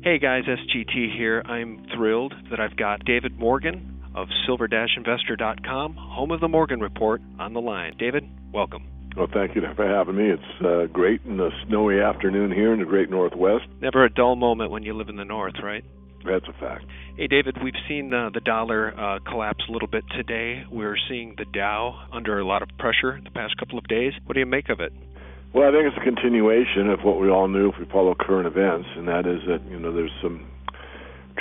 Hey guys, SGT here. I'm thrilled that I've got David Morgan of silver-investor.com, home of the Morgan Report, on the line. David, welcome. Well, thank you for having me. It's great in a snowy afternoon here in the great Northwest. Never a dull moment when you live in the North, right? That's a fact. Hey, David, we've seen the dollar collapse a little bit today. We're seeing the Dow under a lot of pressure the past couple of days. What do you make of it? Well, I think it's a continuation of what we all knew if we follow current events, and that is that, there's some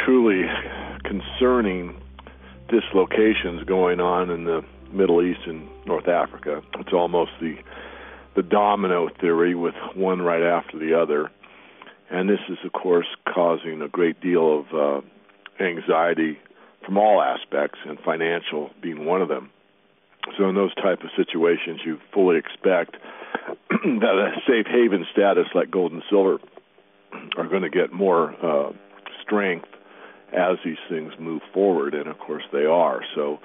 truly concerning dislocations going on in the Middle East and North Africa. It's almost the domino theory with one right after the other. And this is, of course, causing a great deal of anxiety from all aspects, and financial being one of them. So in those type of situations, you fully expect that a safe haven status like gold and silver are going to get more strength as these things move forward, and of course they are. So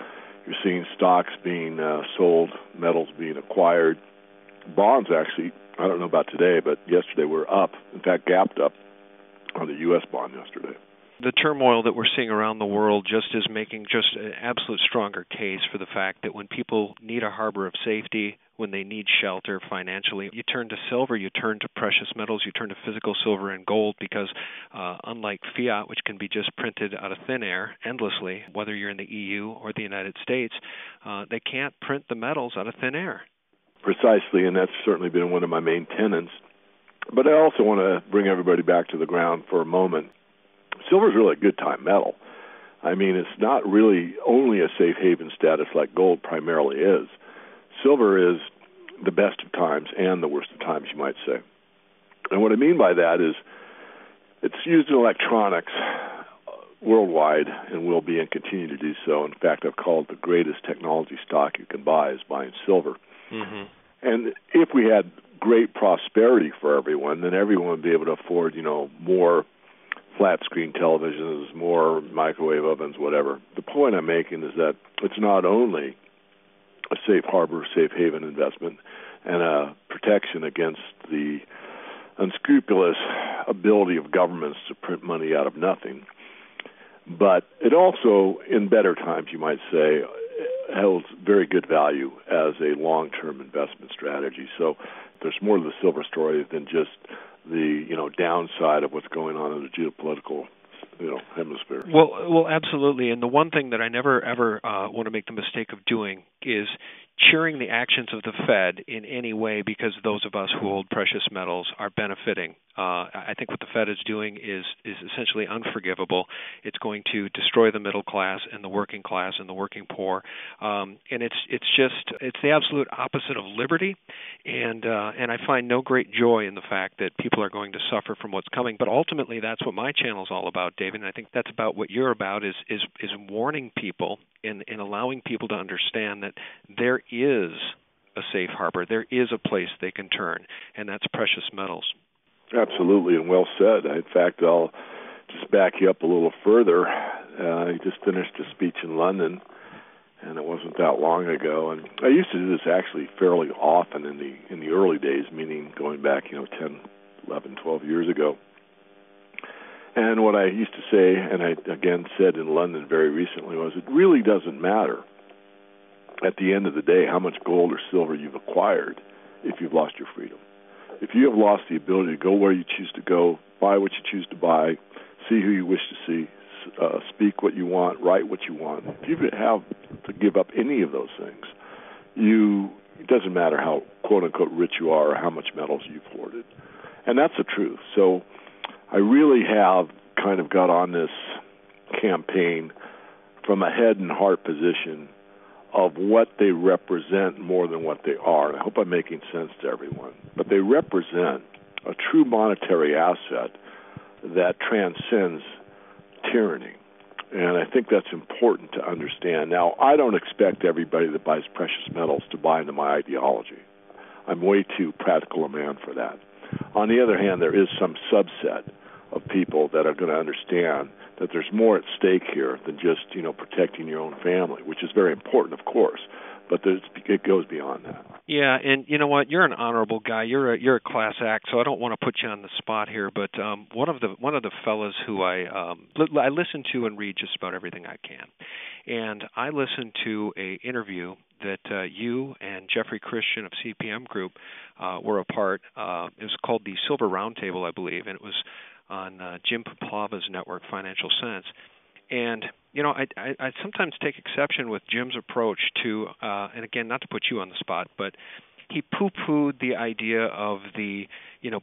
you're seeing stocks being sold, metals being acquired. Bonds actually, I don't know about today, but yesterday were up, in fact gapped up on the U.S. bond yesterday. The turmoil that we're seeing around the world just is making just an absolute stronger case for the fact that when people need a harbor of safety, when they need shelter financially, you turn to silver, you turn to precious metals, you turn to physical silver and gold, because unlike fiat, which can be just printed out of thin air endlessly, whether you're in the EU or the United States, they can't print the metals out of thin air. Precisely, and that's certainly been one of my main tenets. But I also want to bring everybody back to the ground for a moment. Silver is really a good-time metal. I mean, it's not really only a safe haven status like gold primarily is. Silver is the best of times and the worst of times, you might say. And what I mean by that is it's used in electronics worldwide and will be and continue to do so. In fact, I've called it the greatest technology stock you can buy is buying silver. Mm-hmm. And if we had great prosperity for everyone, then everyone would be able to afford, more flat-screen televisions, more microwave ovens, whatever. The point I'm making is that it's not only a safe harbor, safe haven investment and a protection against the unscrupulous ability of governments to print money out of nothing, but it also, in better times, you might say, holds very good value as a long-term investment strategy. So there's more to the silver story than just the downside of what's going on in the geopolitical hemisphere. Well, absolutely. And the one thing that I never ever want to make the mistake of doing is cheering the actions of the Fed in any way, because those of us who hold precious metals are benefiting. I think what the Fed is doing is essentially unforgivable. It's going to destroy the middle class and the working class and the working poor, and it's the absolute opposite of liberty. And I find no great joy in the fact that people are going to suffer from what's coming. But ultimately, that's what my channel is all about, David. And I think that's about what you're about is warning people and allowing people to understand that there is a safe harbor. There is a place they can turn, and that's precious metals. Absolutely, and well said. In fact, I'll just back you up a little further. I just finished a speech in London, and it wasn't that long ago. And I used to do this actually fairly often in the early days, meaning going back 10, 11, 12 years ago. And what I used to say, and I again said in London very recently, was it really doesn't matter at the end of the day how much gold or silver you've acquired if you've lost your freedom. If you have lost the ability to go where you choose to go, buy what you choose to buy, see who you wish to see, speak what you want, write what you want, if you have to give up any of those things, it doesn't matter how quote-unquote rich you are or how much metals you've hoarded. And that's the truth. So I really have kind of got on this campaign from a head and heart position of what they represent more than what they are. And I hope I'm making sense to everyone. But they represent a true monetary asset that transcends tyranny. And I think that's important to understand. Now, I don't expect everybody that buys precious metals to buy into my ideology. I'm way too practical a man for that. On the other hand, there is some subset of people that are going to understand that there's more at stake here than just, protecting your own family, which is very important, of course, but it goes beyond that. Yeah, and you know what? You're an honorable guy. You're a class act, so I don't want to put you on the spot here. But one of the fellas who I listen to and read just about everything I can, and I listened to a interview that you and Jeffrey Christian of CPM Group were a part. It was called the Silver Roundtable, I believe, and it was on Jim Poplava's network, Financial Sense. And you know, I sometimes take exception with Jim's approach to, and again, not to put you on the spot, but he poo-pooed the idea of the,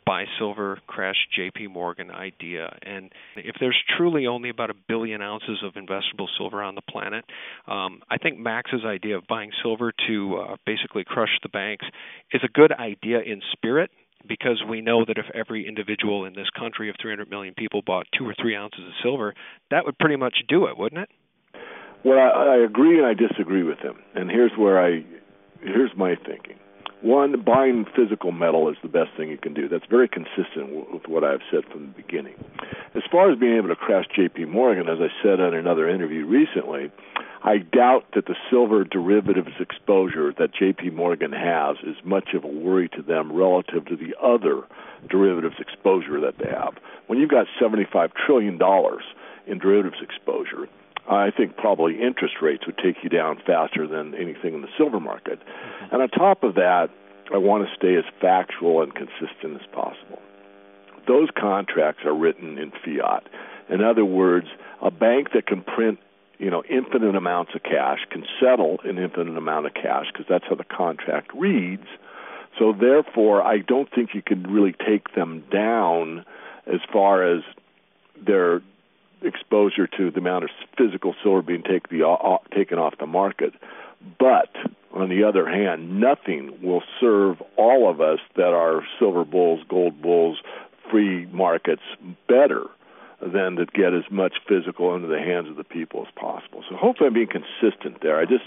buy silver, crash J.P. Morgan idea. And if there's truly only about 1 billion ounces of investable silver on the planet, I think Max's idea of buying silver to basically crush the banks is a good idea in spirit, because we know that if every individual in this country of 300 million people bought 2 or 3 ounces of silver, that would pretty much do it, wouldn't it? Well, I agree and I disagree with him. And here's my thinking. One, buying physical metal is the best thing you can do. That's very consistent with what I've said from the beginning. As far as being able to crash J.P. Morgan, as I said on another interview recently, I doubt that the silver derivatives exposure that J.P. Morgan has is much of a worry to them relative to the other derivatives exposure that they have. When you've got $75 trillion in derivatives exposure, I think probably interest rates would take you down faster than anything in the silver market. And on top of that, I want to stay as factual and consistent as possible. Those contracts are written in fiat. In other words, a bank that can print infinite amounts of cash can settle an infinite amount of cash because that's how the contract reads. So therefore, I don't think you can really take them down as far as their exposure to the amount of physical silver being taken off the market. But on the other hand, nothing will serve all of us that are silver bulls, gold bulls, free markets better than to get as much physical into the hands of the people as possible. So hopefully I'm being consistent there. I just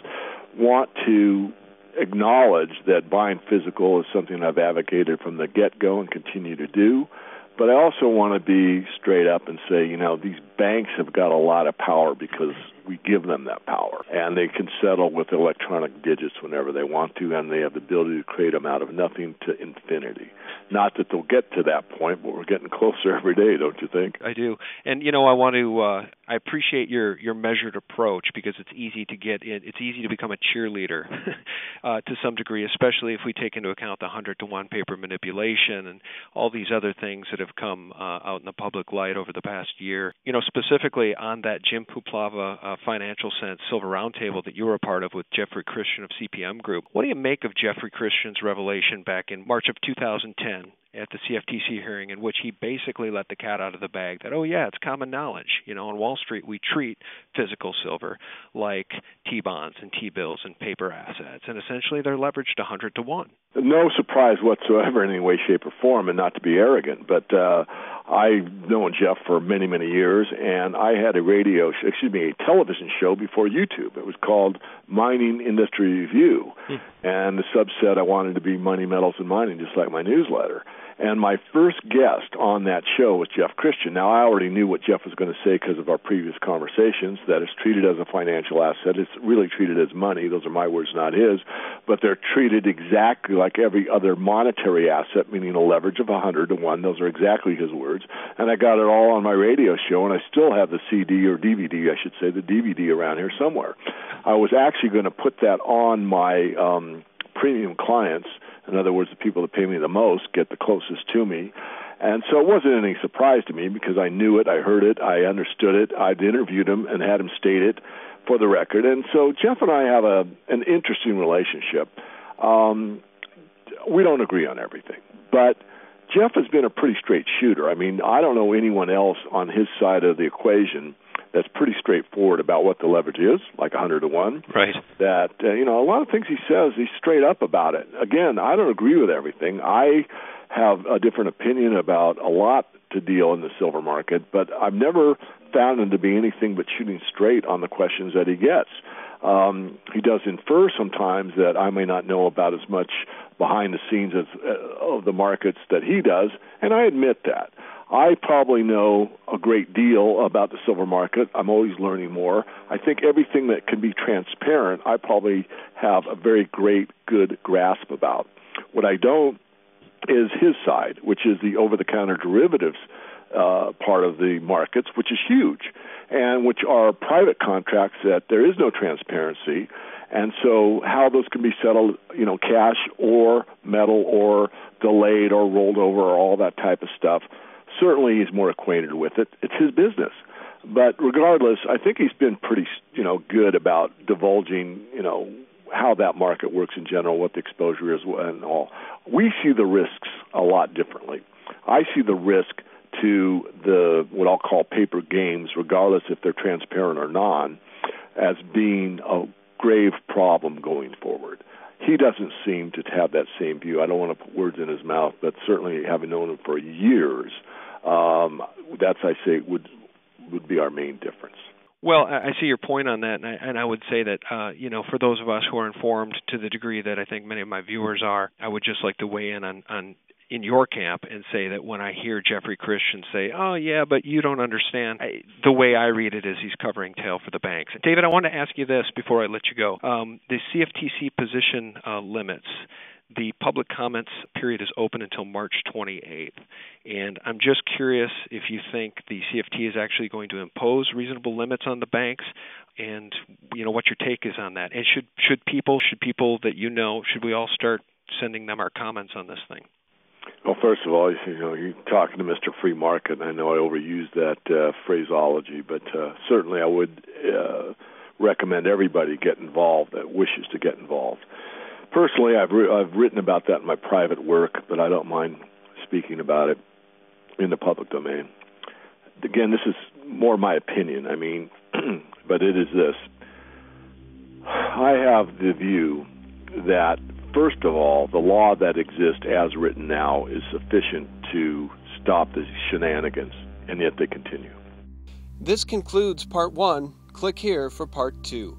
want to acknowledge that buying physical is something I've advocated from the get-go and continue to do. But I also want to be straight up and say, these banks have got a lot of power because we give them that power. And they can settle with electronic digits whenever they want to, and they have the ability to create them out of nothing to infinity. Not that they'll get to that point, but we're getting closer every day, don't you think? I do. And, I want to, I appreciate your measured approach, because it's easy to get in, it's easy to become a cheerleader to some degree, especially if we take into account the 100-to-1 paper manipulation and all these other things that have come out in the public light over the past year. Specifically on that Jim Poplava Financial Sense Silver Roundtable that you were a part of with Jeffrey Christian of CPM Group. What do you make of Jeffrey Christian's revelation back in March of 2010 at the CFTC hearing, in which he basically let the cat out of the bag that, it's common knowledge. On Wall Street, we treat physical silver like T-bonds and T-bills and paper assets, and essentially they're leveraged 100-to-1. No surprise whatsoever in any way, shape, or form, and not to be arrogant, but I've known Jeff for many, many years, and I had a television show before YouTube. It was called Mining Industry Review, and the subset I wanted to be Money, Metals, and Mining, just like my newsletter. And my first guest on that show was Jeff Christian. Now, I already knew what Jeff was going to say because of our previous conversations, that it's treated as a financial asset. It's really treated as money. Those are my words, not his. But they're treated exactly like every other monetary asset, meaning a leverage of 100-to-1. Those are exactly his words. And I got it all on my radio show, and I still have the CD or DVD, I should say, the DVD around here somewhere. I was actually going to put that on my premium clients. In other words, the people that pay me the most get the closest to me. And so it wasn't any surprise to me because I knew it, I heard it, I understood it. I'd interviewed him and had him state it for the record. And so Jeff and I have an interesting relationship. We don't agree on everything, but Jeff has been a pretty straight shooter. I mean, I don't know anyone else on his side of the equation that's pretty straightforward about what the leverage is, like 100-to-1. Right. That, a lot of things he says, he's straight up about it. Again, I don't agree with everything. I have a different opinion about a lot to deal in the silver market, but I've never found him to be anything but shooting straight on the questions that he gets. He does infer sometimes that I may not know about as much behind the scenes of the markets that he does, and I admit that. I probably know a great deal about the silver market. I'm always learning more. I think everything that can be transparent, I probably have a very good grasp about. What I don't is his side, which is the over-the-counter derivatives part of the markets, which is huge, and which are private contracts that there is no transparency. And so how those can be settled, cash or metal or delayed or rolled over or all that type of stuff, certainly he's more acquainted with it. It's his business. But regardless, I think he's been pretty, good about divulging, how that market works in general, what the exposure is and all. We see the risks a lot differently. I see the risk to what I'll call paper games, regardless if they're transparent or not, as being a grave problem going forward. He doesn't seem to have that same view. I don't want to put words in his mouth, but certainly having known him for years, that's, I say, would be our main difference. Well, I see your point on that, and I would say that, for those of us who are informed to the degree that I think many of my viewers are, I would just like to weigh in on in your camp and say that when I hear Jeffrey Christian say, oh, yeah, but you don't understand, the way I read it is he's covering tail for the banks. David, I want to ask you this before I let you go. The CFTC position limits, the public comments period is open until March 28th. And I'm just curious if you think the CFT is actually going to impose reasonable limits on the banks, and what your take is on that. And should people that should we all start sending them our comments on this thing? Well, first of all, you're talking to Mr. Free Market, and I know I overused that phraseology, but certainly I would recommend everybody get involved that wishes to get involved. Personally, I've written about that in my private work, but I don't mind speaking about it in the public domain. Again, this is more my opinion, but it is this. I have the view that, first of all, the law that exists as written now is sufficient to stop the shenanigans, and yet they continue. This concludes Part 1. Click here for Part 2.